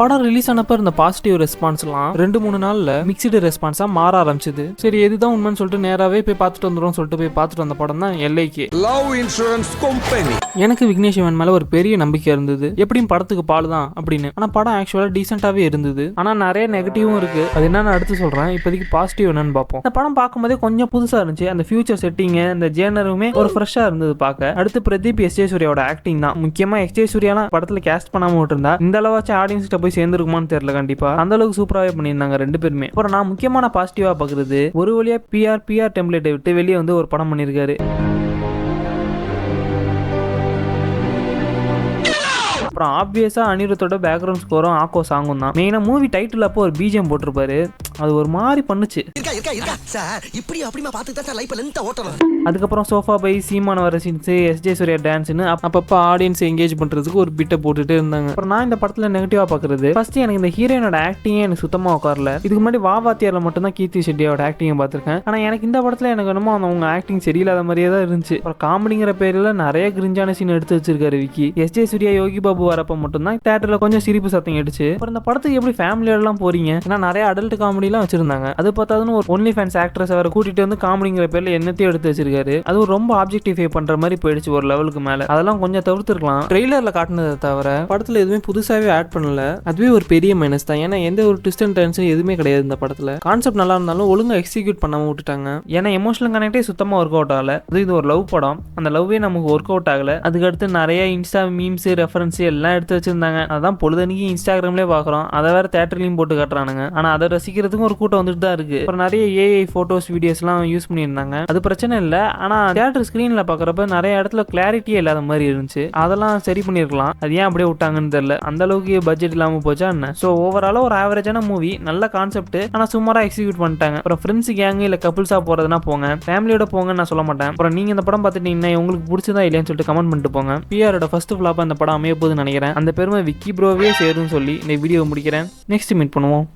படம் ரிலீஸ் ஆனப்ப இருந்த பாசிட்டிவ் ரெஸ்பான்ஸ்லாம் 2-3 நாள்ல மிக்சடு ரெஸ்பான்ஸா மாற ஆரம்பிச்சது. சரி எதுதான் உண்மைன்னு சொல்லிட்டு நேராவே போய் பார்த்துட்டு வந்துடும் சொல்லிட்டு போய் பார்த்துட்டு வந்த படம் தான் LIK லவ் இன்சூரன்ஸ் கம்பெனி. எனக்கு விக்னேஷ் சிவன் மேல ஒரு பெரிய நம்பிக்கை இருந்தது, எப்படியும் படத்துக்கு பால் தான் அப்படின்னு. ஆனா படம் ஆக்சுவலா டீசென்டாவே இருந்தது. ஆனா நிறைய நெகட்டிவும் இருக்கு, அது என்னன்னு அடுத்து சொல்றேன். இப்போதைக்கு பாசிட்டிவ் என்னன்னு பார்ப்போம். இந்த படம் பார்க்கும்போதே கொஞ்சம் புதுசா இருந்துச்சு. அந்த ஃபியூச்சர் செட்டிங், இந்த ஜேனருமே ஒரு ஃப்ரெஷ்ஷா இருந்தது பார்க்க. அடுத்து பிரதீப் S.J. சூர்யாவோட ஆக்டிங் தான் முக்கியமா. S.J. சூர்யாலாம் படத்துல கேஸ்ட் பண்ணாம விட்டுருந்தா இந்த அளவாச்சும் ஆடியன்ஸ் போய் சேர்ந்துருக்குமான்னு தெரியல. கண்டிப்பா அந்த அளவுக்கு சூப்பராகவே பண்ணியிருந்தாங்க ரெண்டு பேருமே. அப்புறம் நான் முக்கியமான பாசிட்டிவா பாக்குறது, ஒரு வழியா PR டெம்ப்ளேட்டை விட்டு வெளியே வந்து ஒரு படம் பண்ணியிருக்காரு. அப்புறம் ஆப்வியஸா அனிருத்தோட பேக்ரவுண்ட் ஸ்கோரும் ஆக்கோ சாங்கும் தான். மெயினா மூவி டைட்டில் அப்போ ஒரு பிஜிஎம் போட்டிருப்பாரு, அது ஒரு மாதிரி பண்ணுச்சு. அதுக்கப்புறம் சோஃபா பை சீமான வர சீன்ஸ், S.J. சூர்யா டான்ஸ்னு அப்பப்போ ஆடியன்ஸ் என்கேஜ் பண்றதுக்கு ஒரு பிட்டை போட்டுட்டு இருந்தாங்க. அப்புறம் நான் இந்த படத்துல நெகட்டிவா பாக்குறது, ஃபர்ஸ்ட் எனக்கு இந்த ஹீரோயினோட ஆக்டிங்கே எனக்கு சுத்தமா உட்காரல. இதுக்கு முன்னாடி வாத்தியார்ல மட்டும் தான் கீர்த்தி ஷெட்டியோட ஆக்டிங் பார்த்திருக்கேன். ஆனா எனக்கு இந்த படத்துல எனக்கு என்னமோ அவங்க ஆக்டிங் சரியில்லாத மாதிரியே தான் இருந்துச்சு. அப்புறம் காமெடிங்கிற பேர்ல நிறைய கிரிஞ்சான சீன் எடுத்து வச்சிருக்காரு விக்கி. S.J. சூர்யா யோகி பாபு வரப்ப மட்டும் தான் தியேட்டர்ல கொஞ்சம் சிரிப்பு சத்தம் எடுச்சு. அப்புறம் இந்த படத்துக்கு எப்படி ஃபேமிலியோடலாம் போறீங்க, ஏன்னா நிறைய அடல்ட் காமெடிலாம் வச்சிருந்தாங்க. அது பார்த்தாதுன்னு ஒரு ஒன்லி ஃபேன்ஸ் ஆக்ட்ரஸ் அவரை கூட்டிட்டு வந்து காமெடிங்கிற பேர்ல என்னத்தையும் எடுத்து வச்சிருக்காரு. அது ரொம்ப ஆப்ஜெக்டிஃபை பண்ற மாதிரி போயிடுச்சு ஒரு லெவலுக்கு மேல. அதெல்லாம் கொஞ்சம் தவிர்த்துருக்கலாம். ட்ரெய்லர்ல காட்டினதை தவிர படத்துல எதுவுமே புதுசாவே ஆட் பண்ணல. அதுவே ஒரு பெரிய மைனஸ் தான். ஏன்னா எந்த ஒரு ட்விஸ்ட் அண்ட் டர்ன்ஸும் எதுவுமே கிடையாது இந்த படத்துல. கான்செப்ட் நல்லா இருந்தாலும் ஒழுங்கா எக்ஸிக்யூட் பண்ணாம விட்டுட்டாங்க. ஏன்னா எமோஷனல் கனெக்டே சுத்தமா ஒர்க் அவுட் ஆகல. இது ஒரு லவ் படம், அந்த லவ்வே நமக்கு ஒர்க் அவுட் ஆகல. அதுக்கடுத்து நிறைய இன்ஸ்டா மீம்ஸ் ரெஃபரன்ஸ் எல்லாம் எடுத்து வச்சிருந்தாங்க. அதான் பொழுதனைக்கு இன்ஸ்டாகிராம்லேயே பார்க்குறோம், அதை வேற தேட்டர்லையும் போட்டு காட்டுறானுங்க. ஆனால் அதை ரசிக்கிறதுக்கும் ஒரு கூட்டம் வந்துட்டு தான் இருக்கு. அப்புறம் நிறைய AI ஃபோட்டோஸ் வீடியோஸ்லாம் யூஸ் பண்ணியிருந்தாங்க, அது பிரச்சனை இல்லை. ஆனால் தியேட்டர் ஸ்க்ரீனில் பார்க்குறப்ப நிறைய இடத்துல கிளாரிட்டியே இல்லாத மாதிரி இருந்துச்சு. அதெல்லாம் சரி பண்ணியிருக்கலாம். அது ஏன் அப்படியே விட்டாங்கன்னு தெரியல. அந்த அளவுக்கு பட்ஜெட் இல்லாமல் போச்சா என்ன. ஸோ ஓவராலாக ஒரு ஆவரேஜான மூவி, நல்ல கான்செப்ட், ஆனால் சுமாராக எக்ஸிக்யூட் பண்ணிட்டாங்க. அப்புறம் ஃப்ரெண்ட்ஸ் கேங் இல்லை கப்புள்ஸாக போகிறதுனா போங்க, ஃபேமிலியோட போங்கன்னு நான் சொல்ல மாட்டேன். அப்புறம் நீங்கள் இந்த படம் பார்த்துட்டீங்கன்னா உங்களுக்கு பிடிச்சதா இல்லையான்னு சொல்லிட்டு கமெண்ட் பண்ணிட்டு போங்க. PR ஃபர்ஸ்ட் ஃபிளாப்பாக இந்த படம் அமைய போகுதுன்னு நினைக்கிறேன். அந்த பெருமை விக்கி ப்ரோவே சேருன்னு சொல்லி இந்த வீடியோ முடிக்கிறேன். நெக்ஸ்ட் மீட் பண்ணுவோம்.